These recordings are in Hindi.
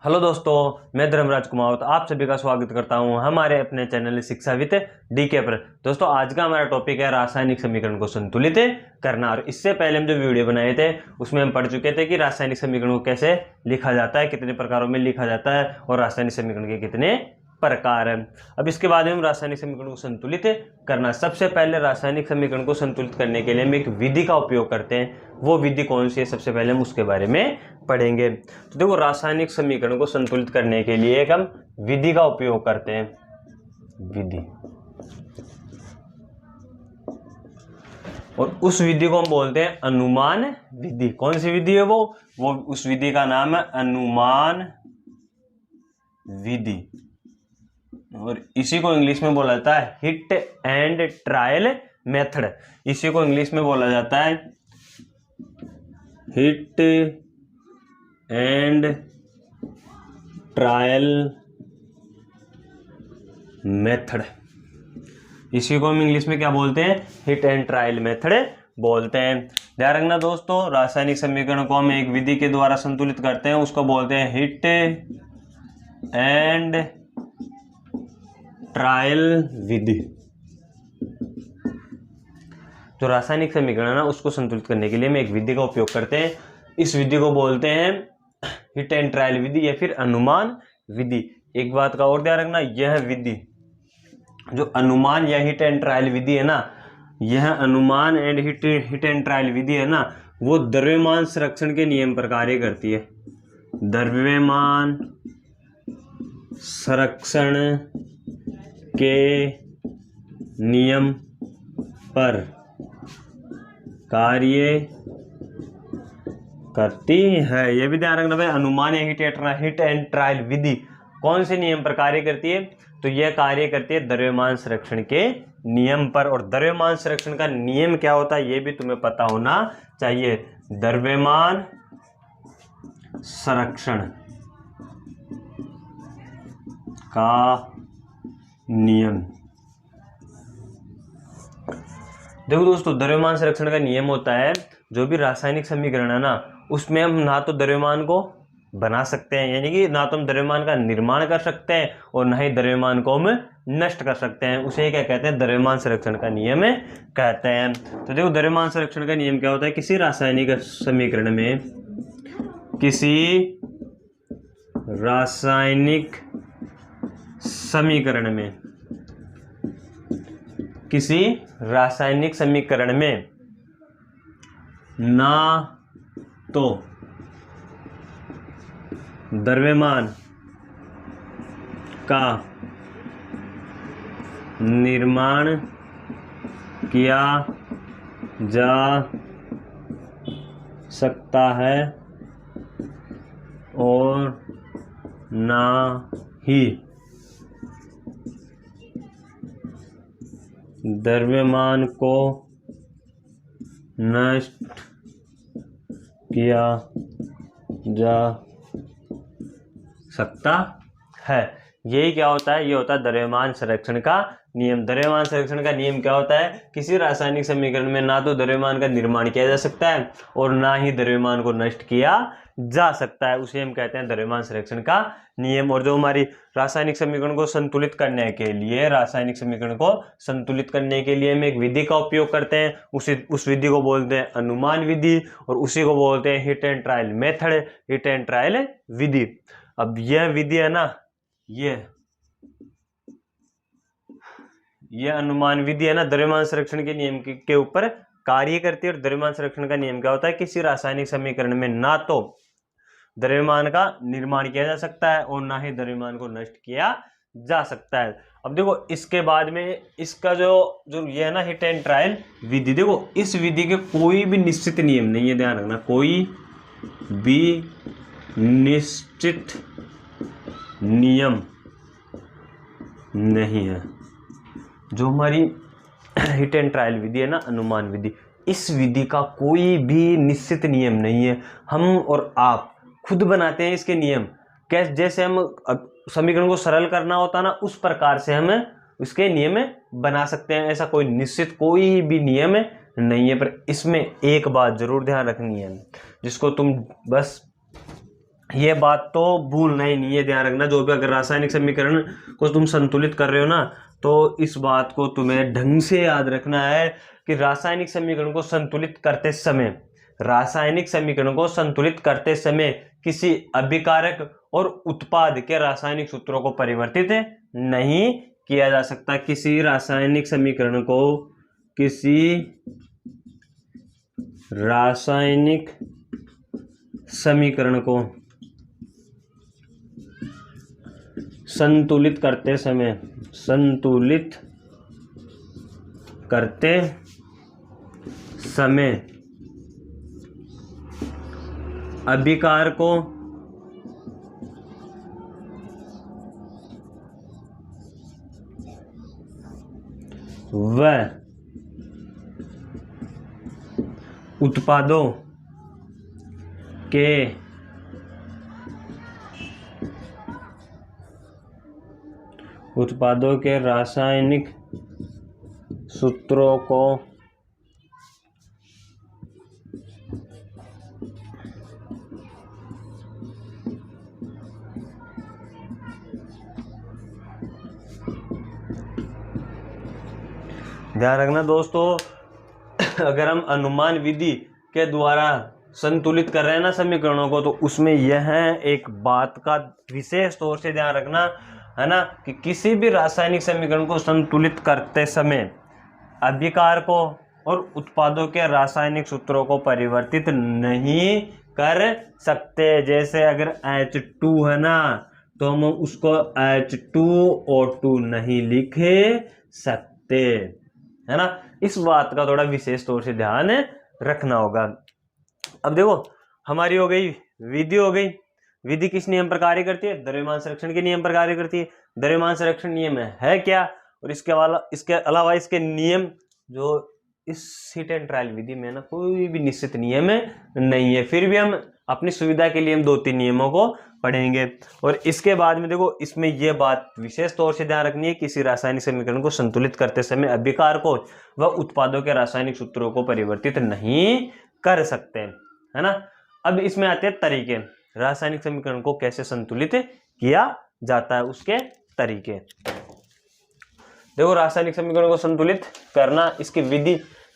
हेलो दोस्तों, मैं धर्मराज कुमावत आप सभी का स्वागत करता हूं हमारे अपने चैनल शिक्षा विद डीके पर। दोस्तों, आज का हमारा टॉपिक है रासायनिक समीकरण को संतुलित करना। और इससे पहले हम जो वीडियो बनाए थे उसमें हम पढ़ चुके थे कि रासायनिक समीकरण को कैसे लिखा जाता है, कितने प्रकारों में लिखा जाता है और रासायनिक समीकरण के कितने प्रकार है। अब इसके बाद हम रासायनिक समीकरण को संतुलित करना। सबसे पहले रासायनिक समीकरण को संतुलित करने के लिए हम एक विधि का उपयोग करते हैं। वो विधि कौन सी है, सबसे पहले हम उसके बारे में पढ़ेंगे। तो देखो, रासायनिक समीकरण को संतुलित करने के लिए एक हम विधि का उपयोग करते हैं। विधि, और उस विधि को हम बोलते हैं अनुमान विधि। कौन सी विधि है वो उस विधि का नाम है अनुमान विधि। और इसी को इंग्लिश में बोला जाता है हिट एंड ट्रायल मेथड। इसी को इंग्लिश में बोला जाता है हिट एंड ट्रायल मेथड। इसी को हम इंग्लिश में क्या बोलते हैं? हिट एंड ट्रायल मेथड बोलते हैं। ध्यान रखना दोस्तों, रासायनिक समीकरण को हम एक विधि के द्वारा संतुलित करते हैं, उसको बोलते हैं हिट एंड ट्रायल विधि। जो रासायनिक समीकरण है ना, उसको संतुलित करने के लिए हम एक विधि का उपयोग करते हैं। इस विधि को बोलते हैं हिट एंड ट्रायल विधि या फिर अनुमान विधि। एक बात का और ध्यान रखना, यह विधि जो अनुमान या हिट एंड ट्रायल विधि है ना, यह अनुमान एंड हिट एंड ट्रायल विधि है ना, वो द्रव्यमान संरक्षण के नियम पर कार्य करती है। द्रव्यमान संरक्षण के नियम पर कार्य करती है। यह भी ध्यान रखना भाई, अनुमान या हिट एंड ट्रायल विधि कौन से नियम पर कार्य करती है? तो यह कार्य करती है द्रव्यमान संरक्षण के नियम पर। और द्रव्यमान संरक्षण का नियम क्या होता है, यह भी तुम्हें पता होना चाहिए। द्रव्यमान संरक्षण का नियम। देखो दोस्तों, द्रव्यमान संरक्षण का नियम होता है, जो भी रासायनिक समीकरण है ना, उसमें हम ना तो द्रव्यमान को बना सकते हैं, यानी कि ना तो हम द्रव्यमान का निर्माण कर सकते हैं और ना ही द्रव्यमान को हम नष्ट कर सकते हैं। उसे क्या कहते हैं? द्रव्यमान संरक्षण का नियम कहते हैं। तो देखो, द्रव्यमान संरक्षण का नियम क्या होता है? किसी रासायनिक समीकरण में, किसी रासायनिक समीकरण में, किसी रासायनिक समीकरण में ना तो द्रव्यमान का निर्माण किया जा सकता है और ना ही द्रव्यमान को नष्ट किया जा सकता है। यही क्या होता है? ये होता है द्रव्यमान संरक्षण का नियम। द्रव्यमान संरक्षण का नियम क्या होता है? किसी रासायनिक समीकरण में ना तो द्रव्यमान का निर्माण किया जा सकता है और ना ही द्रव्यमान को नष्ट किया जा सकता है। उसे हम कहते हैं द्रव्यमान संरक्षण का नियम। और जो हमारी रासायनिक समीकरण को संतुलित करने के लिए, रासायनिक समीकरण को संतुलित करने के लिए हम एक विधि का उपयोग करते हैं। उस विधि को बोलते हैं अनुमान विधि और उसी को बोलते हैं hit and trial method, hit and trial विधि। अब यह विधि है ना, यह अनुमान विधि है ना, द्रव्यमान संरक्षण के नियम के ऊपर कार्य करती है। और द्रव्यमान संरक्षण का नियम क्या होता है? किसी रासायनिक समीकरण में ना तो द्रव्यमान का निर्माण किया जा सकता है और ना ही द्रव्यमान को नष्ट किया जा सकता है। अब देखो, इसके बाद में इसका जो ये है ना हिट एंड ट्रायल विधि, देखो इस विधि के कोई भी निश्चित नियम नहीं है। ध्यान रखना, कोई भी निश्चित नियम नहीं है। जो हमारी हिट एंड ट्रायल विधि है ना, अनुमान विधि, इस विधि का कोई भी निश्चित नियम नहीं है। हम और आप खुद बनाते हैं इसके नियम। कैसे? जैसे हम समीकरण को सरल करना होता है ना, उस प्रकार से हम इसके नियम बना सकते हैं। ऐसा कोई निश्चित कोई भी नियम नहीं है। पर इसमें एक बात जरूर ध्यान रखनी है, जिसको तुम बस ये बात तो भूलना ही नहीं है, ध्यान रखना। जो भी अगर रासायनिक समीकरण को तुम संतुलित कर रहे हो ना, तो इस बात को तुम्हें ढंग से याद रखना है कि रासायनिक समीकरण को संतुलित करते समय, रासायनिक समीकरण को संतुलित करते समय किसी अभिकारक और उत्पाद के रासायनिक सूत्रों को परिवर्तित नहीं किया जा सकता। किसी रासायनिक समीकरण को, किसी रासायनिक समीकरण को संतुलित करते समय, संतुलित करते समय अभिकार को व उत्पादों के रासायनिक सूत्रों को ध्यान रखना दोस्तों, अगर हम अनुमान विधि के द्वारा संतुलित कर रहे हैं ना समीकरणों को, तो उसमें यह एक बात का विशेष तौर से ध्यान रखना है ना कि किसी भी रासायनिक समीकरण को संतुलित करते समय अभिकार को और उत्पादों के रासायनिक सूत्रों को परिवर्तित नहीं कर सकते। जैसे अगर H2 है ना, तो हम उसको H2O2 नहीं लिख सकते, है ना। इस बात का थोड़ा विशेष तौर से ध्यान रखना होगा। अब देखो, हमारी हो गई विधि, हो गई विधि किस नियम पर कार्य करती है? द्रव्यमान संरक्षण के नियम पर कार्य करती है। द्रव्यमान संरक्षण नियम है क्या? और इसके अलावा इसके नियम जो इस हीट एंड ट्रायल विधि में ना कोई भी निश्चित नियम नहीं है, फिर भी हम अपनी सुविधा के लिए हम 2-3 नियमों को पढ़ेंगे। और इसके बाद में देखो, इसमें यह बात विशेष तौर से ध्यान रखनी है, किसी रासायनिक समीकरण को संतुलित करते समय अभिकार को व उत्पादों के रासायनिक सूत्रों को परिवर्तित नहीं कर सकते, है ना। अब इसमें आते हैं तरीके, रासायनिक समीकरण को कैसे संतुलित किया जाता है, उसके तरीके। देखो, रासायनिक समीकरण को संतुलित करना, इसकी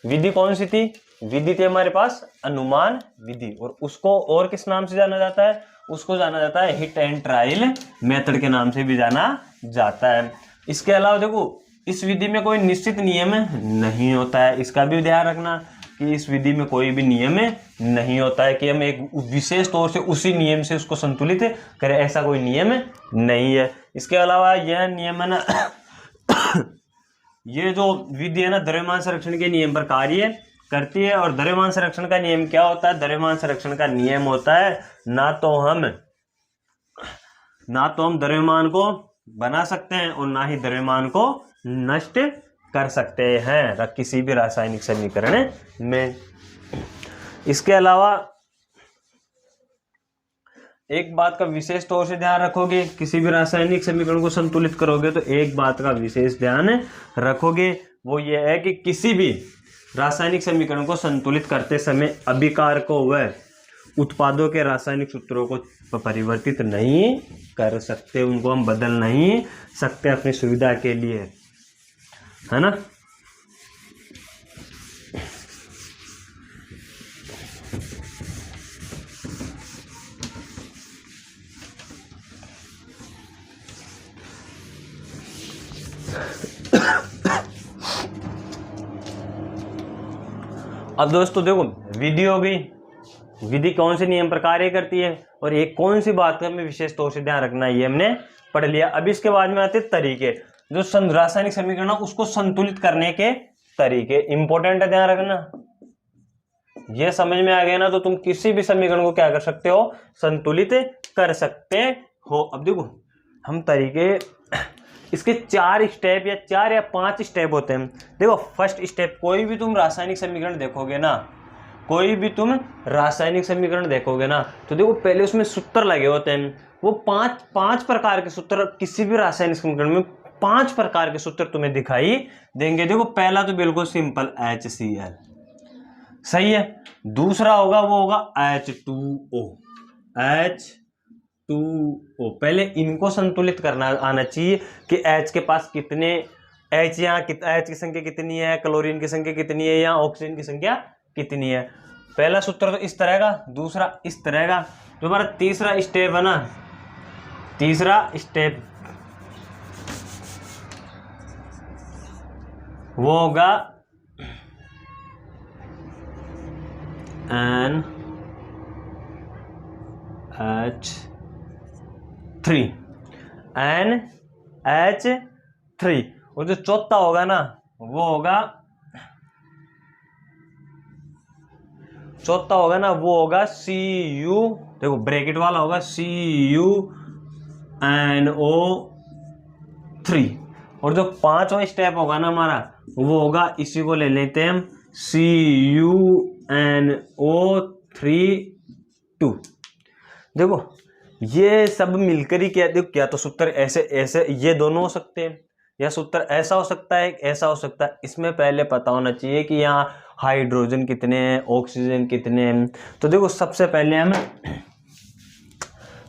विधि कौन सी थी? विधि थी हमारे पास अनुमान विधि, और उसको और किस नाम से जाना जाता है? उसको जाना जाता है हिट एंड ट्रायल मेथड के नाम से भी जाना जाता है। इसके अलावा देखो, इस विधि में कोई निश्चित नियम नहीं होता है, इसका भी ध्यान रखना कि इस विधि में कोई भी नियम नहीं होता है कि हम एक विशेष तौर से उसी नियम से उसको संतुलित करें, ऐसा कोई नियम नहीं है। इसके अलावा यह नियम है ना ये जो विधि है ना, द्रव्यमान संरक्षण के नियम पर कार्य करती है। और द्रव्यमान संरक्षण का नियम क्या होता है? द्रव्यमान संरक्षण का नियम होता है ना तो हम द्रव्यमान को बना सकते हैं और ना ही द्रव्यमान को नष्ट कर सकते हैं किसी भी रासायनिक समीकरण में। इसके अलावा एक बात का विशेष तौर से ध्यान रखोगे, किसी भी रासायनिक समीकरण को संतुलित करोगे तो एक बात का विशेष ध्यान रखोगे, वो ये है कि किसी भी रासायनिक समीकरण को संतुलित करते समय अभिकार को व उत्पादों के रासायनिक सूत्रों को परिवर्तित नहीं कर सकते, उनको हम बदल नहीं सकते अपनी सुविधा के लिए, है ना। अब दोस्तों देखो, विधि हो गई, विधि कौन से नियम पर कार्य करती है और एक कौन सी बात का हमें विशेष तौर से ध्यान रखना है, ये हमने पढ़ लिया। अब इसके बाद में आते तरीके, जो रासायनिक समीकरण उसको संतुलित करने के तरीके इंपॉर्टेंट है, ध्यान रखना। ये समझ में आ गया ना, तो तुम किसी भी समीकरण को क्या कर सकते हो? संतुलित कर सकते हो। अब देखो, हम तरीके, इसके 4 स्टेप या 4 या 5 स्टेप होते हैं। देखो, फर्स्ट स्टेप, कोई भी तुम रासायनिक समीकरण देखोगे ना, कोई भी तुम रासायनिक समीकरण देखोगे ना, तो देखो पहले उसमें सूत्र लगे होते हैं। वो पांच प्रकार के सूत्र, किसी भी रासायनिक समीकरण में 5 प्रकार के सूत्र तुम्हें दिखाई देंगे। देखो, पहला तो बिल्कुल सिंपल HCl, सही है। दूसरा होगा वो होगा H2O, H2O। पहले इनको संतुलित करना आना चाहिए कि H के पास कितने H, यहाँ H की संख्या कितनी है, क्लोरीन की संख्या कितनी है, या ऑक्सीजन की संख्या कितनी है। पहला सूत्र तो इस तरह का, दूसरा इस तरह का। जो हमारा तीसरा स्टेप है ना, तीसरा स्टेप वो होगा NH3। और जो चौथा होगा ना वो होगा Cu। देखो ब्रैकेट वाला होगा CuNO3। और जो पांचवा स्टेप होगा ना हमारा वो होगा, इसी को ले लेते हैं हम CuNO3 देखो ये सब मिलकर ही क्या, देखो क्या तो सूत्र ऐसे ऐसे ये दोनों हो सकते हैं, या सूत्र ऐसा हो सकता है, ऐसा हो सकता है। इसमें पहले पता होना चाहिए कि यहाँ हाइड्रोजन कितने हैं, ऑक्सीजन कितने हैं। तो देखो सबसे पहले हम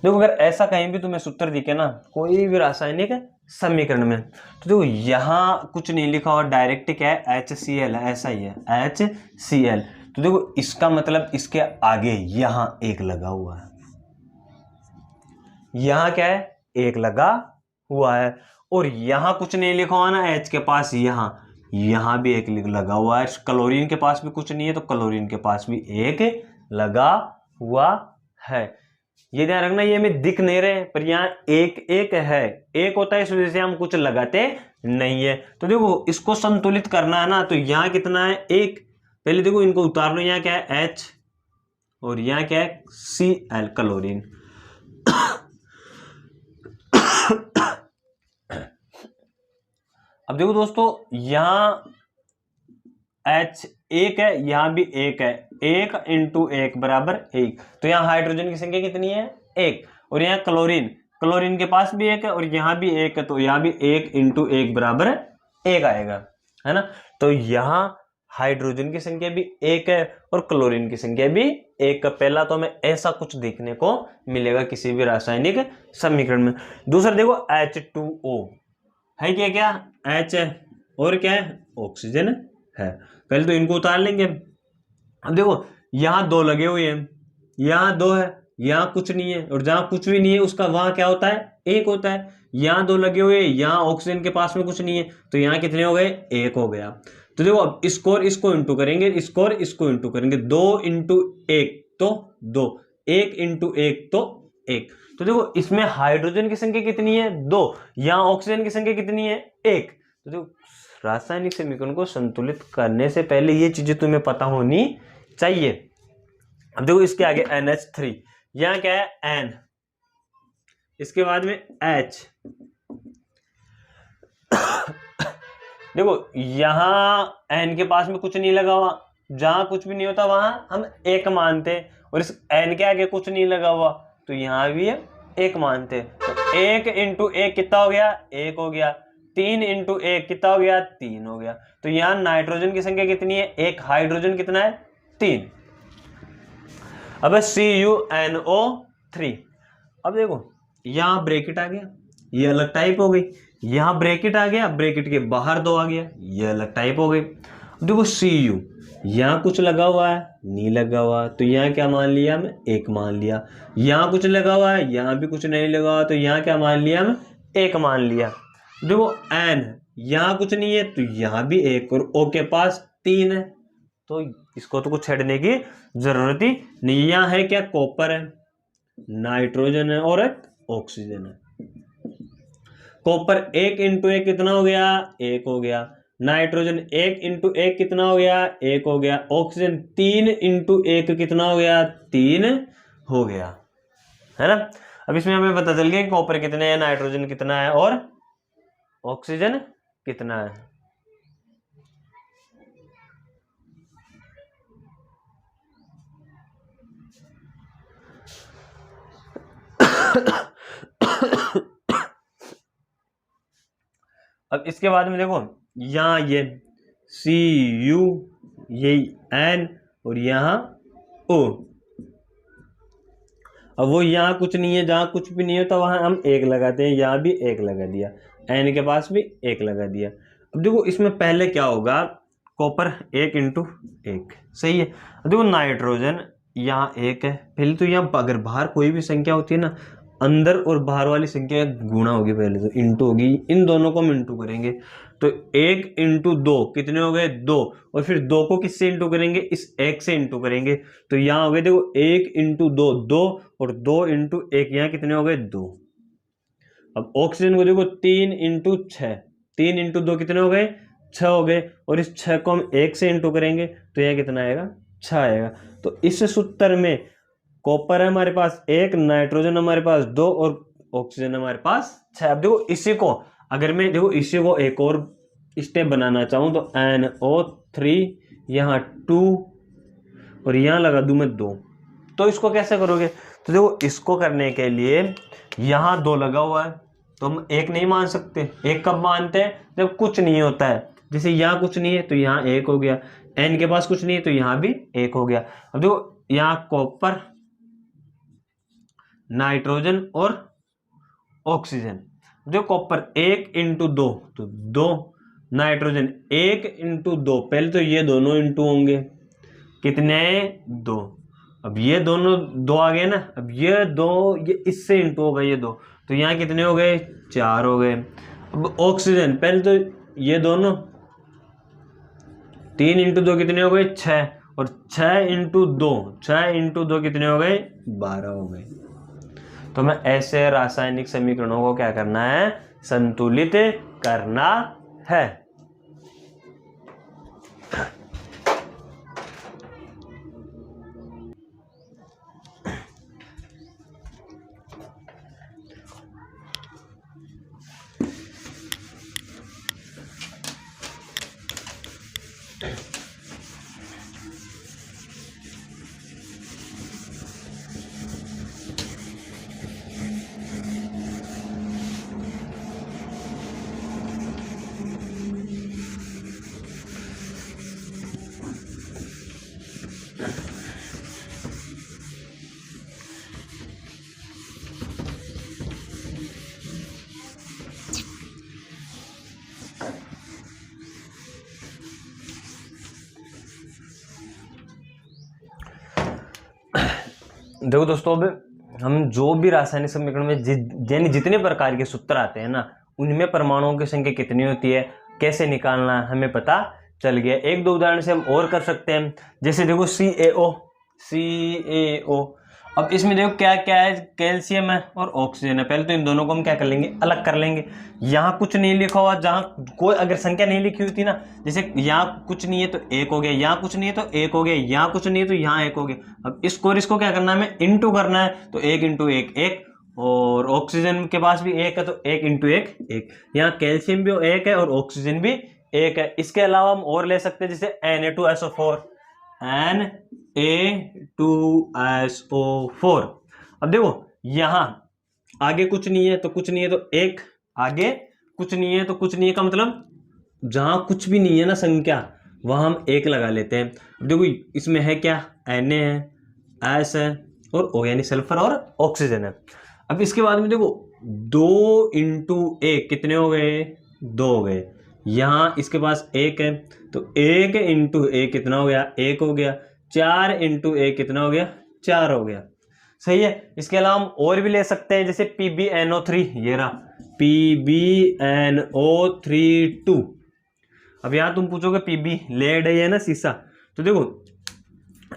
देखो, अगर ऐसा कहीं भी तुम्हें सूत्र दिखे ना कोई भी रासायनिक समीकरण में, तो देखो यहाँ कुछ नहीं लिखा हुआ, डायरेक्ट क्या है HCl है, ऐसा ही है HCl। तो देखो इसका मतलब इसके आगे यहाँ एक लगा हुआ है, यहाँ क्या है एक लगा हुआ है, और यहाँ कुछ नहीं लिखा हुआ ना H के पास, यहाँ भी एक लगा हुआ है। क्लोरीन के पास भी कुछ नहीं है तो क्लोरीन के पास भी एक लगा हुआ है। ये ध्यान रखना, ये हमें दिख नहीं रहे पर यहाँ एक एक है, एक होता है, इस वजह से हम कुछ लगाते नहीं है। तो देखो इसको संतुलित करना है ना, तो यहाँ कितना है एक, पहले देखो इनको उतार लो, यहाँ क्या है H और यहाँ क्या है Cl क्लोरीन। अब देखो दोस्तों यहाँ H एक है, यहाँ भी एक है, 1 × 1 बराबर 1। तो यहाँ हाइड्रोजन की संख्या कितनी है 1, और यहाँ क्लोरीन के पास भी 1 है और यहाँ भी 1 है, तो यहाँ भी 1 × 1 बराबर 1 आएगा, है ना। तो यहाँ हाइड्रोजन की संख्या भी 1 है और क्लोरीन की संख्या भी 1 का। पहला तो हमें ऐसा कुछ देखने को मिलेगा किसी भी रासायनिक समीकरण में। दूसरा देखो H2O है, क्या H है और क्या है ऑक्सीजन है। पहले तो इनको उतार लेंगे। अब देखो यहाँ 2 लगे हुए हैं, यहाँ 2 है, यहाँ कुछ नहीं है, और जहां कुछ भी नहीं है उसका वहां क्या होता है 1 होता है। यहाँ 2 लगे हुए, यहाँ ऑक्सीजन के पास में कुछ नहीं है, तो यहाँ कितने हो गए 1 हो गया। तो देखो अब इसको इंटू करेंगे, इसको इंटू करेंगे, 2 × 1 तो 2, 1 × 1 तो 1। तो देखो इसमें हाइड्रोजन की संख्या कितनी है 2, यहाँ ऑक्सीजन की संख्या कितनी है 1। तो देखो रासायनिक समीकरण को संतुलित करने से पहले ये चीजें तुम्हें पता होनी चाहिए। अब देखो इसके आगे NH3, यहाँ क्या है N, इसके बाद में H। देखो यहाँ N के पास में कुछ नहीं लगा हुआ, जहां कुछ भी नहीं होता वहां हम 1 मानते, और इस N के आगे कुछ नहीं लगा हुआ तो यहाँ भी 1 मानते। तो 1 × 1 कितना हो गया 1 हो गया, 3 × 1 कितना हो गया 3 हो गया। तो यहाँ नाइट्रोजन की संख्या कितनी है 1, हाइड्रोजन कितना है 3। अब CuNO3। अब देखो यहाँ ब्रैकेट आ गया, ये अलग टाइप हो गई, यहाँ ब्रैकेट आ गया, ब्रैकेट के बाहर 2 आ गया, ये अलग टाइप हो गई। देखो Cu यहाँ कुछ लगा हुआ है नहीं लगा हुआ, तो यहाँ क्या मान लिया हम 1 मान लिया। यहाँ कुछ लगा हुआ है, यहाँ भी कुछ नहीं लगा हुआ, तो यहाँ क्या मान लिया हम 1 मान लिया। देखो N यहाँ कुछ नहीं है तो यहाँ भी 1, और O के पास 3 है, तो इसको तो कुछ छेड़ने की जरूरत ही नहीं। यहाँ है क्या कॉपर है, नाइट्रोजन है और एक ऑक्सीजन है। कॉपर 1 × 1 कितना हो गया 1 हो गया, नाइट्रोजन 1 × 1 कितना हो गया 1 हो गया, ऑक्सीजन 3 × 1 कितना हो गया 3 हो गया, है ना। अब इसमें हमें पता चल गया कि कॉपर कितने है, नाइट्रोजन कितना है और ऑक्सीजन कितना है। अब इसके बाद में देखो यहाँ ये Cu, ये N और यहाँ O। अब वो यहाँ कुछ नहीं है, जहाँ कुछ भी नहीं है तो वहाँ हम 1 लगाते हैं, यहाँ भी 1 लगा दिया, n के पास भी 1 लगा दिया। अब देखो इसमें पहले क्या होगा, कॉपर 1 इंटू 1, सही है। अब देखो नाइट्रोजन यहाँ 1 है, पहले तो यहाँ अगर बाहर कोई भी संख्या होती है ना, अंदर और बाहर वाली संख्या गुणा होगी, पहले तो इंटू होगी, इन दोनों को हम इंटू करेंगे तो 1 इंटू 2 कितने हो गए 2, और फिर 2 को किससे इंटू करेंगे, इस 1 से इंटू करेंगे, तो यहाँ हो गए देखो 1 इंटू 2 2, और 2 इंटू 1 यहाँ कितने हो गए 2। अब ऑक्सीजन को देखो 3 इंटू 6, 3 इंटू 2 कितने हो गए 6 हो गए, और इस 6 को हम 1 से इंटू करेंगे तो यह कितना आएगा 6 आएगा। तो इस सूत्र में कॉपर है हमारे पास 1, नाइट्रोजन हमारे पास 2 और ऑक्सीजन हमारे पास 6। अब देखो इसी को अगर मैं देखो इसी को एक और स्टेप बनाना चाहूँ तो NO3 यहाँ 2 और यहाँ लगा दूं मैं 2, तो इसको कैसे करोगे, तो देखो इसको करने के लिए यहाँ 2 लगा हुआ है तो हम 1 नहीं मान सकते, 1 कब मानते हैं जब कुछ नहीं होता है, जैसे यहाँ कुछ नहीं है तो यहाँ 1 हो गया, N के पास कुछ नहीं है तो यहाँ भी 1 हो गया। अब देखो यहाँ कॉपर, नाइट्रोजन और ऑक्सीजन, जो कॉपर 1 इंटू 2 तो 2, नाइट्रोजन 1 इंटू 2, पहले तो ये दोनों इंटू होंगे, कितने 2, अब ये दोनों 2 आ गए ना, अब ये 2 ये इससे इंटू होगा ये 2, तो यहाँ कितने हो गए 4 हो गए। अब ऑक्सीजन पहले तो ये दोनों 3 इंटू 2 कितने हो गए 6, और 6 इंटू 2, 6 इंटू 2 कितने हो गए 12 हो गए। तो मैं ऐसे रासायनिक समीकरणों को क्या करना है, संतुलित करना है। देखो दोस्तों, अब हम जो भी रासायनिक समीकरण में यानी जितने प्रकार के सूत्र आते हैं ना, उनमें परमाणुओं की संख्या कितनी होती है, कैसे निकालना है हमें पता चल गया। एक दो उदाहरण से हम और कर सकते हैं, जैसे देखो CaO। अब इसमें देखो क्या क्या है, कैल्शियम है और ऑक्सीजन है। पहले तो इन दोनों को हम क्या कर लेंगे, अलग कर लेंगे। यहाँ कुछ नहीं लिखा हुआ, जहाँ कोई अगर संख्या नहीं लिखी हुई थी ना, जैसे यहाँ कुछ नहीं है तो 1 हो गया, यहाँ कुछ नहीं है तो 1 हो गया, यहाँ कुछ नहीं है तो यहाँ 1 हो गया। अब इसको क्या करना है, हमें इंटू करना है, तो 1 इंटू 1 1, और ऑक्सीजन के पास भी 1 है तो 1 इंटू 1 1। यहाँ कैल्शियम भी 1 है और ऑक्सीजन भी 1 है। इसके अलावा हम और ले सकते हैं, जैसे Na2SO4, Na2SO4। अब देखो यहाँ आगे कुछ नहीं है तो कुछ नहीं है तो 1, आगे कुछ नहीं है तो कुछ नहीं है का मतलब जहां कुछ भी नहीं है ना संख्या, वहां हम 1 लगा लेते हैं। अब देखो इसमें है क्या, Na है, S है और O यानी सल्फर और ऑक्सीजन है। अब इसके बाद में देखो 2 इंटू 1 कितने हो गए 2 हो गए। यहाँ इसके पास 1 है तो 1 इंटू 1 कितना हो गया 1 हो गया। 4 इंटू 1 कितना हो गया 4 हो गया। सही है। इसके अलावा हम और भी ले सकते हैं, जैसे PbNO3, ये रहा PbNO3 अब यहाँ तुम पूछोगे Pb लेड है ये ना शीशा, तो देखो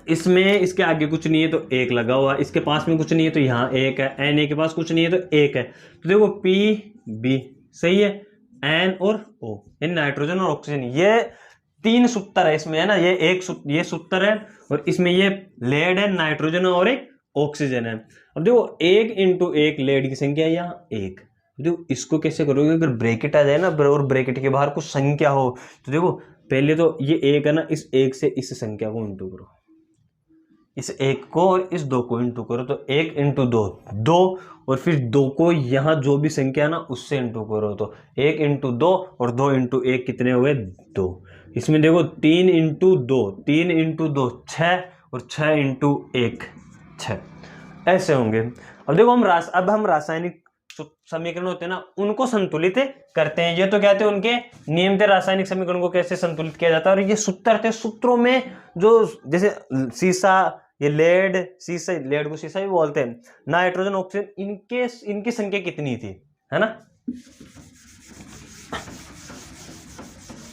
इसमें इसके आगे कुछ नहीं है तो 1 लगा हुआ, इसके पास में कुछ नहीं है तो यहाँ 1 है, Na के पास कुछ नहीं है तो 1 है, तो देखो Pb सही है, N और O यानी नाइट्रोजन और ऑक्सीजन, ये 3 सूत्र है इसमें है ना, ये सूत्र है और इसमें ये लेड है, नाइट्रोजन और एक ऑक्सीजन है। अब देखो 1 इंटू 1 लेड की संख्या है यहाँ 1। देखो इसको कैसे करोगे, अगर ब्रैकेट आ जाए ना और ब्रैकेट के बाहर कुछ संख्या हो तो देखो पहले तो ये 1 है ना, इस 1 से इस संख्या को इंटू करो, इस 1 को और इस 2 को इंटू करो, तो 1 इंटू 2 2, और फिर 2 को यहाँ जो भी संख्या ना उससे इंटू करो, तो 1 इंटू 2 और 2 इंटू 1 कितने हुए 2। इसमें देखो 3 इंटू 2 3 इंटू 2 6 और 6 इंटू 1 6। ऐसे होंगे। अब देखो हम रासायनिक समीकरण होते हैं ना, उनको संतुलित करते हैं। ये तो कहते हैं उनके नियम थे रासायनिक समीकरण को कैसे संतुलित किया जाता है। और ये सूत्र थे, सूत्रों में जो जैसे सीसा, ये लेड, सीसा, लेड को सीसा भी बोलते हैं, नाइट्रोजन, ऑक्सीजन, इनकी संख्या कितनी थी, है ना।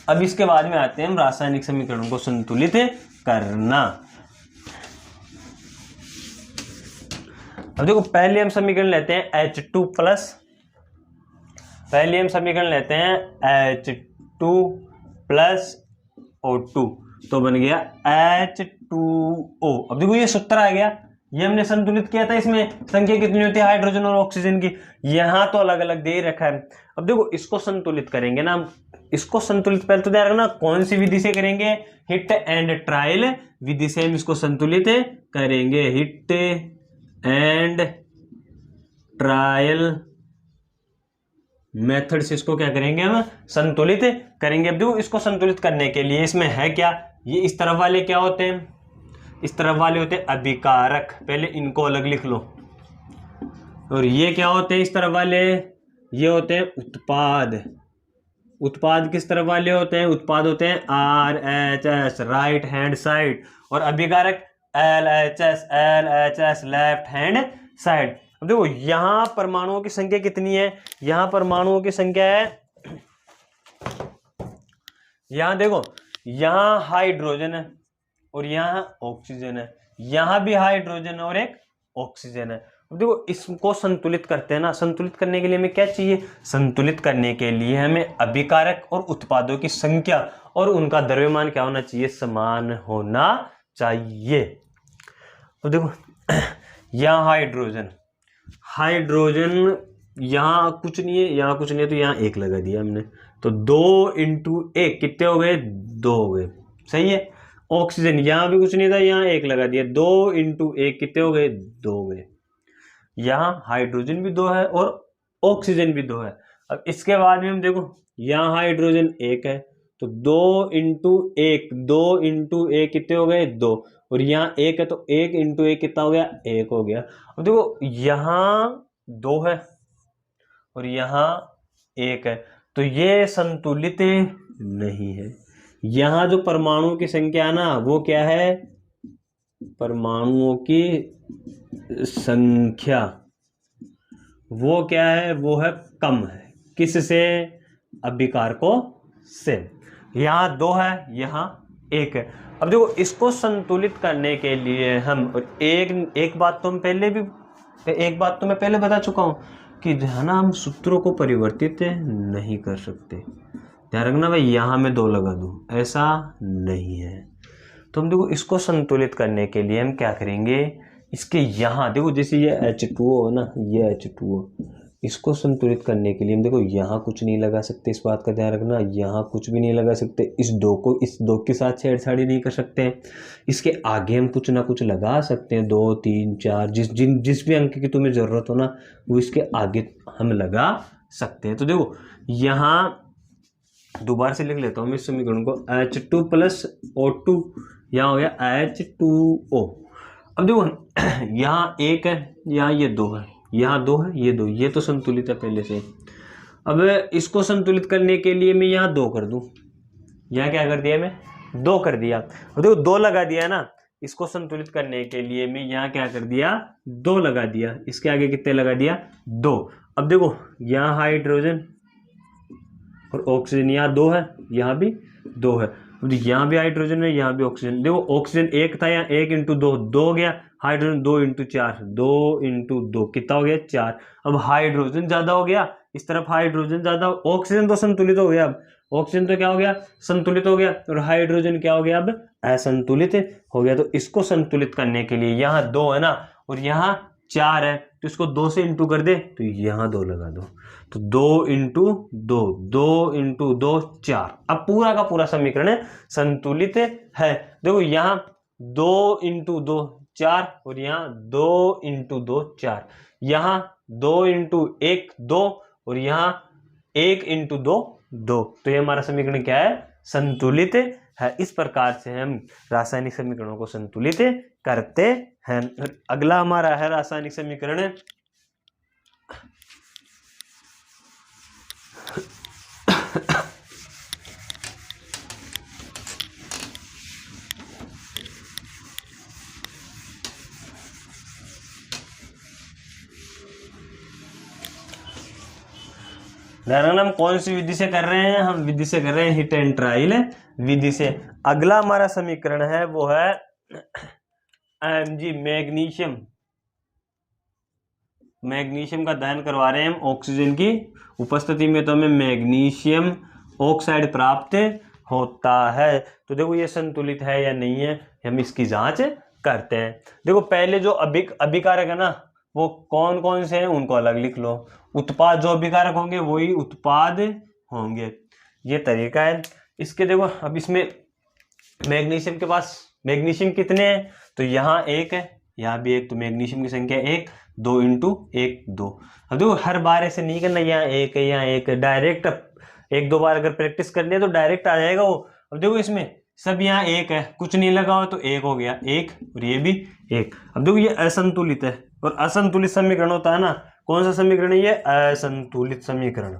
अब इसके बाद में आते हैं हम रासायनिक समीकरण को संतुलित करना। अब देखो पहले हम समीकरण लेते हैं H2 प्लस, पहले हम समीकरण लेते हैं H2 प्लस O2, तो बन गया H2O। अब देखो ये सूत्र आ गया, ये हमने संतुलित किया था। इसमें संख्या कितनी होती है हाइड्रोजन और ऑक्सीजन की, यहां तो अलग अलग दे ही रखा है। अब देखो इसको संतुलित करेंगे ना, इसको संतुलित पहले तो ध्यान रखना कौन सी विधि से करेंगे, हिट एंड ट्रायल विधि से हम इसको संतुलित करेंगे। हिट एंड ट्रायल मेथड से इसको क्या करेंगे, हम संतुलित करेंगे। अब देखो इसको संतुलित करने के लिए इसमें है क्या, ये इस तरफ वाले क्या होते हैं, इस तरफ वाले होते हैं अभिकारक, पहले इनको अलग लिख लो। और ये क्या होते हैं इस तरफ वाले, ये होते हैं उत्पाद। उत्पाद किस तरफ वाले होते हैं, उत्पाद होते हैं RHS, राइट हैंड साइड, और अभिकारक LHS लेफ्ट हैंड साइड। अब देखो यहां परमाणुओं की संख्या कितनी है, यहां परमाणुओं की संख्या है, यहां देखो यहां हाइड्रोजन है और यहां ऑक्सीजन है, यहां भी हाइड्रोजन और एक ऑक्सीजन है। अब देखो इसको संतुलित करते हैं ना, संतुलित करने के लिए हमें क्या चाहिए, संतुलित करने के लिए हमें अभिकारक और उत्पादों की संख्या और उनका द्रव्यमान क्या होना चाहिए, समान होना चाहिए। अब देखो यहां हाइड्रोजन, हाइड्रोजन यहां कुछ नहीं है, यहां कुछ नहीं है, तो यहां एक लगा दिया हमने, तो 2 × 1 कितने हो गए, 2 हो गए, सही है। ऑक्सीजन यहां भी कुछ नहीं था, यहां एक लगा दिया, 2 × 1 कितने हो गए, 2 हो गए। यहां हाइड्रोजन भी 2 है और ऑक्सीजन भी 2 है। अब इसके बाद में हम देखो यहां हाइड्रोजन 1 है, तो 2 × 1, 2 × 1 कितने हो गए, 2, और यहाँ 1 है तो 1 × 1 कितना हो गया, 1 हो गया। अब देखो यहाँ 2 है और यहाँ 1 है, तो ये संतुलित नहीं है। यहाँ जो परमाणुओं की संख्या है ना, वो क्या है, परमाणुओं की संख्या वो क्या है, वो है कम है, किससे, अभिकारकों से। यहाँ 2 है, यहाँ 1 है। अब देखो इसको संतुलित करने के लिए हम एक बात तो मैं पहले बता चुका हूँ कि है ना, हम सूत्रों को परिवर्तित नहीं कर सकते। ध्यान रखना भाई, यहाँ मैं 2 लगा दूँ, ऐसा नहीं है। तो हम देखो इसको संतुलित करने के लिए हम क्या करेंगे, इसके यहाँ देखो जैसे ये H2O है ना, ये H2O, इसको संतुलित करने के लिए हम देखो यहाँ कुछ नहीं लगा सकते, इस बात का ध्यान रखना, यहाँ कुछ भी नहीं लगा सकते, इस 2 के साथ छेड़छाड़ी नहीं कर सकते हैं। इसके आगे हम कुछ ना कुछ लगा सकते हैं, 2, 3, 4, जिस भी अंक की तुम्हें ज़रूरत हो ना, वो इसके आगे हम लगा सकते हैं। तो देखो यहाँ दोबारा से लिख लेता हूँ मैं इस समीकरण को, H2 + O2, यहाँ हो गया H2O। अब देखो यहाँ 1 है, यहाँ ये 2 है, यहाँ 2 है, ये 2, ये तो संतुलित है पहले से। अब इसको संतुलित करने के लिए मैं यहाँ 2 कर दूँ, यहाँ क्या कर दिया, मैं 2 कर दिया। अब देखो 2 लगा दिया है ना, इसको संतुलित करने के लिए मैं यहाँ क्या कर दिया, 2 लगा दिया, इसके आगे कितने लगा दिया, 2। अब देखो यहाँ हाइड्रोजन और ऑक्सीजन, यहाँ 2 है, यहाँ भी 2 है, यहाँ भी हाइड्रोजन है, यहाँ भी ऑक्सीजन। देखो ऑक्सीजन 1 था, यहाँ 1 × 2, 2 हो गया, हाइड्रोजन 2 × 4, 2 × 2 कितना हो गया, 4। अब हाइड्रोजन ज्यादा हो गया, इस तरफ हाइड्रोजन ज्यादा, ऑक्सीजन तो संतुलित हो गया, अब ऑक्सीजन तो क्या हो गया, संतुलित हो गया, और हाइड्रोजन क्या हो गया, अब असंतुलित हो गया। तो इसको संतुलित करने के लिए यहाँ 2 है ना, और यहाँ 4 है, तो इसको 2 से इंटू कर दे, तो यहाँ 2 लगा दो, तो 2 × 2, 2 × 2 4। अब पूरा का पूरा समीकरण संतुलित है। देखो यहाँ 2 × 2 4, और यहाँ 2 × 2 4, यहाँ 2 × 1 2, और यहाँ 1 × 2 2। तो ये हमारा समीकरण क्या है, संतुलित है। इस प्रकार से हम रासायनिक समीकरणों को संतुलित करते है। अगला हमारा है रासायनिक समीकरण ध्यान, हम कौन सी विधि से कर रहे हैं? हम विधि से कर रहे हैं हिट एंड ट्रायल विधि से। अगला हमारा समीकरण है वो है Mg, मैग्नीशियम। मैग्नीशियम का दहन करवा रहे हैं हम ऑक्सीजन की उपस्थिति में, तो हमें मैग्नीशियम ऑक्साइड प्राप्त होता है। तो देखो ये संतुलित है या नहीं है, हम इसकी जांच करते हैं। देखो पहले जो अभिकारक है ना वो कौन कौन से हैं उनको अलग लिख लो, उत्पाद जो अभिकारक होंगे वही उत्पाद होंगे, ये तरीका है इसके। देखो अब इसमें मैग्नीशियम के पास मैग्नीशियम कितने हैं, तो यहाँ एक है, यहाँ भी एक, तो मैग्नीशियम की संख्या 1, 2 इंटू 1 2। अब देखो हर बार ऐसे नहीं करना, यहाँ एक है यहाँ एक है, डायरेक्ट 1-2 बार अगर प्रैक्टिस कर लिया तो डायरेक्ट आ जाएगा वो। अब देखो इसमें सब यहाँ एक है, कुछ नहीं लगा हो तो एक हो गया, एक, और ये भी एक। अब देखो ये असंतुलित है, और असंतुलित समीकरण होता है ना, कौन सा समीकरण है ये? असंतुलित समीकरण।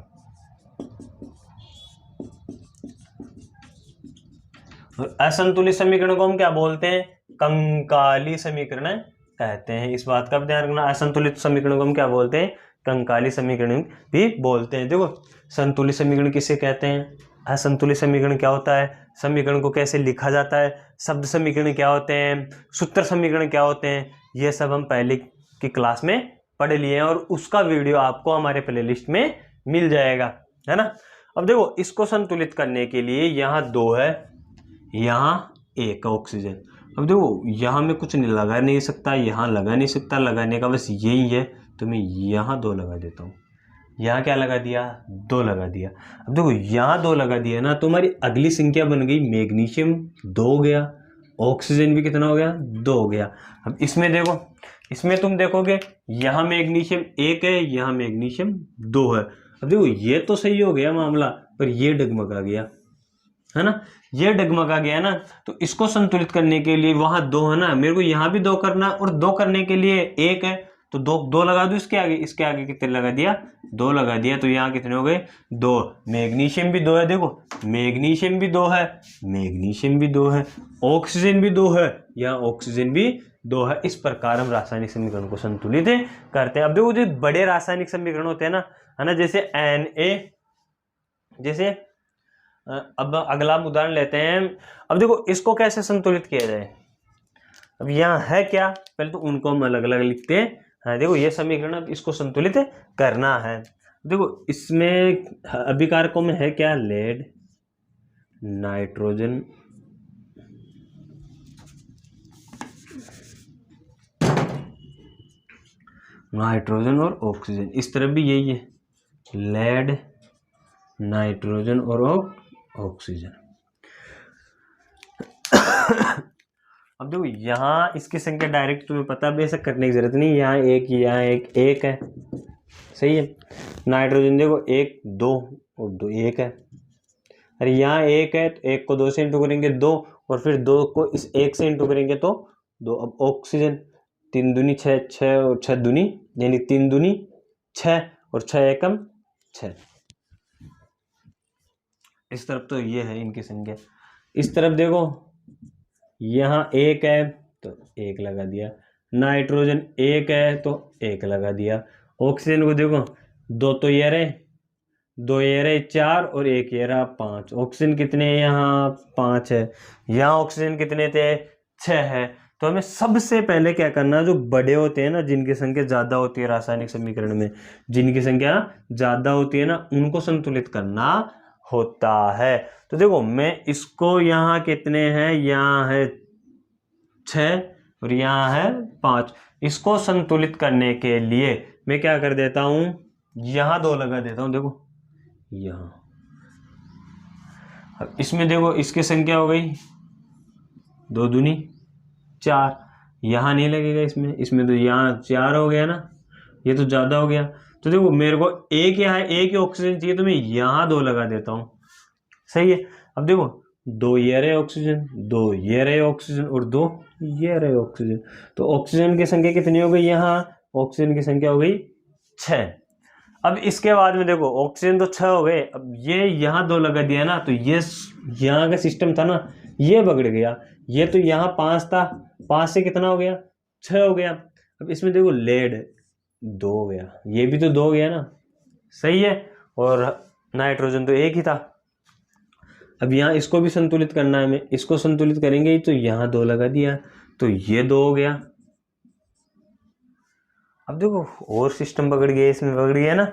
और असंतुलित समीकरण को हम क्या बोलते हैं? कंकाली समीकरण कहते हैं। इस बात का भी ध्यान रखना, असंतुलित समीकरण को हम क्या बोलते हैं? कंकाली समीकरण भी बोलते हैं। देखो संतुलित समीकरण किसे कहते हैं, असंतुलित समीकरण क्या होता है, समीकरण को कैसे लिखा जाता है, शब्द समीकरण क्या होते हैं, सूत्र समीकरण क्या होते हैं, ये सब हम पहले की क्लास में पढ़ लिए हैं, और उसका वीडियो आपको हमारे प्लेलिस्ट में मिल जाएगा, है ना। अब देखो इसको संतुलित करने के लिए यहाँ 2 है, यहाँ 1 ऑक्सीजन। अब देखो यहाँ में कुछ नहीं लगा नहीं सकता, यहाँ लगा नहीं सकता, लगाने का बस यही है, तो मैं यहाँ 2 लगा देता हूँ। यहाँ क्या लगा दिया? 2 लगा दिया। अब देखो यहाँ 2 लगा दिया ना, तो हमारी अगली संख्या बन गई मैग्नीशियम 2 हो गया, ऑक्सीजन भी कितना हो गया? 2 हो गया। अब इसमें देखो, इसमें तुम देखोगे यहाँ मैग्नीशियम 1 है, यहाँ मैग्नीशियम 2 है। अब देखो ये तो सही हो गया मामला, पर ये डगमगा गया, है ना, ये डगमगा गया ना। तो इसको संतुलित करने के लिए वहां 2 है ना, मेरे को यहाँ भी 2 करना, और 2 करने के लिए 1 है, तो 2 लगा दो इसके आगे कितने लगा दिया? 2 लगा दिया, तो यहाँ कितने हो गए? 2। मैग्नीशियम भी 2 है, देखो मैग्नीशियम भी 2 है, मैग्नीशियम भी 2 है, ऑक्सीजन भी 2 है, यहाँ ऑक्सीजन भी 2 है। इस प्रकार हम रासायनिक समीकरण को संतुलित करते हैं। अब देखो जो बड़े रासायनिक समीकरण होते हैं ना, है ना, जैसे Na, जैसे अब अगला उदाहरण लेते हैं। अब देखो इसको कैसे संतुलित किया जाए, अब यहाँ है क्या, पहले तो उनको हम अलग अलग लिखते हैं। देखो ये समीकरण, अब इसको संतुलित करना है। देखो इसमें अभिकारकों में है क्या? लेड, नाइट्रोजन, नाइट्रोजन और ऑक्सीजन। इस तरफ भी यही है, लेड, नाइट्रोजन और ऑक्सीजन। अब देखो यहाँ इसकी संख्या डायरेक्ट तुम्हें पता, बेशक करने की जरूरत नहीं, यहाँ एक है, सही है। नाइट्रोजन देखो 1 2 और 2 1 है, अरे यहाँ 1 है तो 1 को 2 से इंटू करेंगे 2, और फिर 2 को इस 1 से इंटू करेंगे तो 2। अब ऑक्सीजन 3 दूनी 6, 6 और 6 दूनी, यानी 3 दूनी 6 और 6 एकम 6। इस तरफ तो ये है इनकी संख्या। इस तरफ देखो यहाँ 1 है तो 1 लगा दिया, नाइट्रोजन 1 है तो 1 लगा दिया, ऑक्सीजन को देखो 2 तो ये रहे, 2 ये रहे 4 और 1 ये रहा 5। ऑक्सीजन कितने हैं? यहाँ 5 है, यहाँ ऑक्सीजन कितने थे? 6 है। तो हमें सबसे पहले क्या करना, जो बड़े होते हैं ना, जिनकी संख्या ज़्यादा होती है रासायनिक समीकरण में, जिनकी संख्या ज़्यादा होती है ना, उनको संतुलित करना होता है। तो देखो मैं इसको, यहाँ कितने हैं? यहाँ है 6 और यहाँ है 5। इसको संतुलित करने के लिए मैं क्या कर देता हूँ, यहाँ 2 लगा देता हूँ। देखो यहाँ, अब इसमें देखो इसकी संख्या हो गई 2 दूनी 4, यहाँ नहीं लगेगा इसमें तो यहाँ 4 हो गया ना, ये तो ज़्यादा हो गया। तो देखो मेरे को एक यहाँ एक ही ऑक्सीजन चाहिए, तो मैं यहाँ 2 लगा देता हूँ, सही है। अब देखो 2 ये रहे ऑक्सीजन, 2 ये रहे ऑक्सीजन और 2 ये रहे ऑक्सीजन। तो ऑक्सीजन की संख्या कितनी हो गई यहाँ, ऑक्सीजन की संख्या हो गई 6। अब इसके बाद में देखो ऑक्सीजन तो 6 हो गए, अब ये यहाँ 2 लगा दिया ना, तो ये यहाँ का सिस्टम था ना ये बिगड़ गया। ये तो यहाँ 5 था, 5 से कितना हो गया 6 हो गया। अब इसमें देखो लेड 2 हो गया, ये भी तो 2 हो गया ना, सही है। और नाइट्रोजन तो 1 ही था। अब यहाँ इसको भी संतुलित करना है हमें, इसको संतुलित करेंगे तो यहाँ 2 लगा दिया, तो ये 2 हो गया। अब देखो और सिस्टम पकड़ गया, इसमें पकड़ गया ना।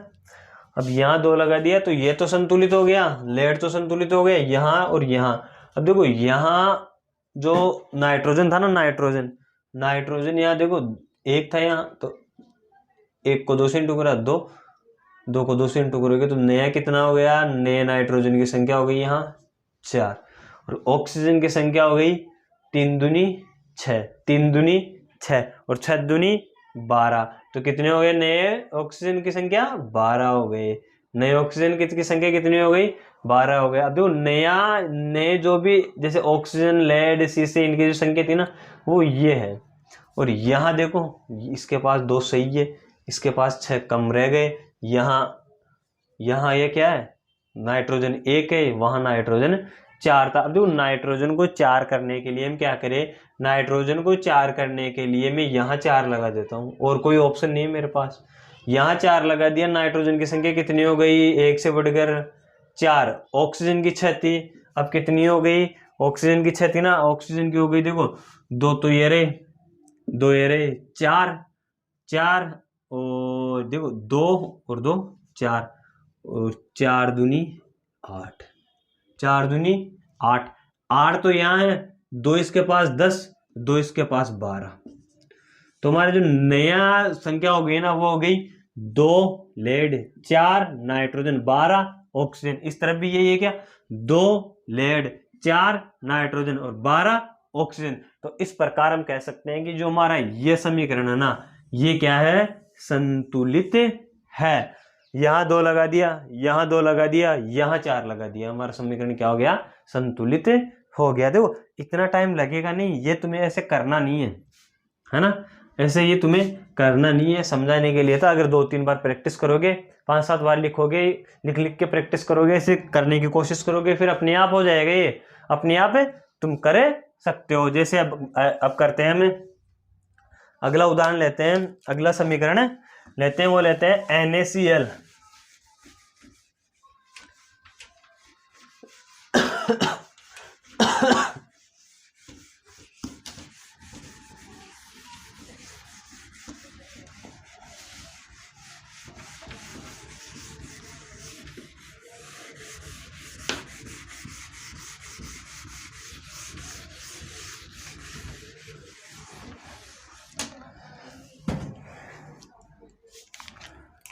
अब यहाँ 2 लगा दिया तो ये तो संतुलित हो गया, लेड तो संतुलित हो गया यहाँ और यहाँ। अब देखो यहाँ जो नाइट्रोजन था ना, नाइट्रोजन यहाँ देखो 1 था यहाँ, तो 1 को 2 से इंटू करा 2, 2 को 2 से इंटू करोगे तो नया कितना हो गया, नए नाइट्रोजन की संख्या हो गई यहाँ 4, और ऑक्सीजन की संख्या हो गई 3 दूनी 6, 3 दूनी 6 और 6 दूनी 12। तो कितने हो गए नए ऑक्सीजन की संख्या, 12 हो गए। नए ऑक्सीजन की संख्या कितनी हो गई, 12 हो गए। अब देखो नए जो भी जैसे ऑक्सीजन, लेड, सीसे, इनकी जो संख्या थी ना वो ये है। और यहाँ देखो इसके पास 2 सही है, इसके पास 6 कम रह गए। यहाँ ये क्या है, नाइट्रोजन 1 है, वहां नाइट्रोजन 4 था। अब देखो नाइट्रोजन को 4 करने के लिए हम क्या करें, नाइट्रोजन को 4 करने के लिए मैं यहाँ 4 लगा देता हूँ, और कोई ऑप्शन नहीं है मेरे पास। यहाँ 4 लगा दिया, नाइट्रोजन की संख्या कितनी हो गई, 1 से बढ़कर 4। ऑक्सीजन की 6 थी, अब कितनी हो गई, ऑक्सीजन की 6 थी ना, ऑक्सीजन की हो गई देखो 2, तो ये रहे 2, ये रहे 4, 4 और देखो 2 और 2 4, और 4 दूनी 8, 4 दूनी 8, 8 तो यहाँ है, 2 इसके पास 10, 2 इसके पास 12। तो हमारे जो नया संख्या हो गई ना वो हो गई 2 लेड, 4 नाइट्रोजन, 12 ऑक्सीजन। इस तरफ भी यही है क्या, 2 लेड, 4 नाइट्रोजन और 12 ऑक्सीजन। तो इस प्रकार हम कह सकते हैं कि जो हमारा ये समीकरण है ना ये क्या है, संतुलित है। यहाँ 2 लगा दिया, यहाँ 2 लगा दिया, यहाँ 4 लगा दिया, हमारा समीकरण क्या हो गया, संतुलित हो गया। देखो इतना टाइम लगेगा नहीं, ये तुम्हें ऐसे करना नहीं है ना, ऐसे ये तुम्हें करना नहीं है, समझाने के लिए था। अगर 2-3 बार प्रैक्टिस करोगे, 5-7 बार लिखोगे, लिख के प्रैक्टिस करोगे, ऐसे करने की कोशिश करोगे, फिर अपने आप हो जाएगा, ये अपने आप तुम कर सकते हो। जैसे अब करते हैं, हमें अगला उदाहरण लेते हैं, अगला समीकरण लेते हैं, वो लेते हैं NaCl।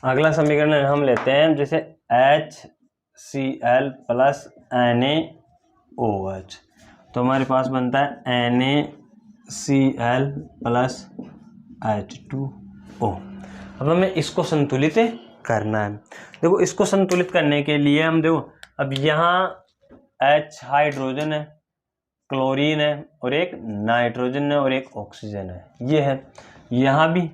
अगला समीकरण हम लेते हैं जैसे HCl प्लस NaOH। तो हमारे पास बनता है NaCl प्लस H2O। अब हमें इसको संतुलित करना है। देखो इसको संतुलित करने के लिए हम देखो, अब यहाँ H हाइड्रोजन है, क्लोरीन है, और एक नाइट्रोजन है, और एक ऑक्सीजन है, ये है। यहाँ भी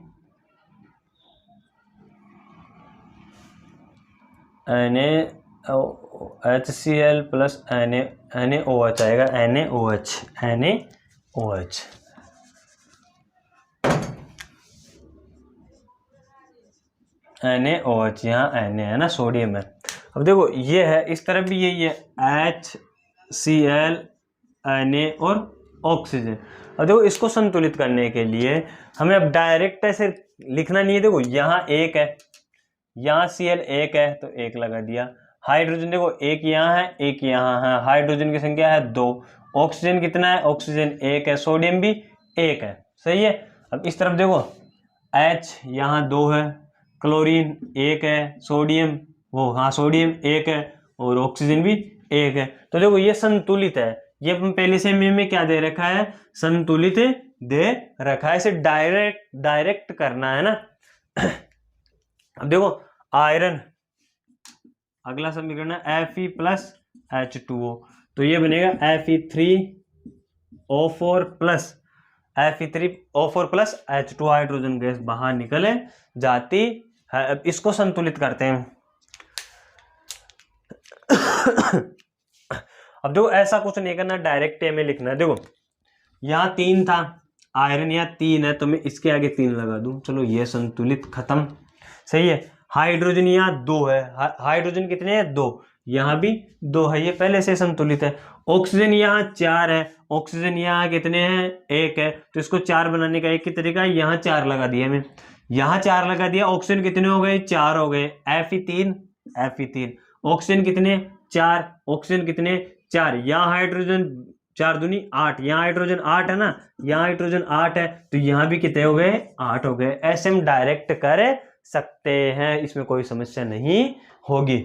HCl प्लस NaOH आएगा, NaOH यहाँ Na है ना, सोडियम है। अब देखो ये है, इस तरफ भी यही है, HCl, Na और ऑक्सीजन। अब देखो इसको संतुलित करने के लिए हमें अब डायरेक्ट ऐसे लिखना नहीं है। देखो यहाँ 1 है, यहाँ Cl 1 है तो 1 लगा दिया। हाइड्रोजन देखो 1 यहाँ है, 1 यहाँ है, हाइड्रोजन की संख्या है 2। ऑक्सीजन कितना है, ऑक्सीजन 1 है, सोडियम भी 1 है, सही है। अब इस तरफ देखो H यहाँ 2 है, क्लोरीन 1 है, सोडियम सोडियम 1 है, और ऑक्सीजन भी 1 है। तो देखो ये संतुलित है, ये पहले से में क्या दे रखा है, संतुलित दे रखा है। इसे डायरेक्ट करना है ना। अब देखो आयरन, अगला समीकरण है Fe प्लस H2O। तो ये बनेगा Fe3O4 plus Fe3O4 plus H2 hydrogen gas बाहर निकले जाती है। अब इसको संतुलित करते हैं। अब देखो ऐसा कुछ नहीं करना, डायरेक्ट हमें लिखना है। देखो यहाँ 3 था, आयरन यहाँ 3 है, तो मैं इसके आगे 3 लगा दूं, चलो ये संतुलित, खत्म। सही है। हाइड्रोजन यहाँ 2 है, हाइड्रोजन कितने हैं 2, यहाँ भी 2 है, ये पहले से संतुलित है। ऑक्सीजन यहाँ 4 है, ऑक्सीजन यहाँ कितने हैं 1 है, तो इसको 4 बनाने का एक ही तरीका है, यहाँ 4 लगा दिया मैं, यहाँ 4 लगा दिया। ऑक्सीजन कितने हो गए 4 हो गए, Fe3 ऑक्सीजन कितने 4, ऑक्सीजन कितने 4, यहाँ हाइड्रोजन 4 दूनी 8, यहाँ हाइड्रोजन 8 है ना, यहाँ हाइड्रोजन 8 है, तो यहाँ भी कितने हो गए 8 हो गए। ऐसे हम डायरेक्ट कर सकते हैं, इसमें कोई समस्या नहीं होगी।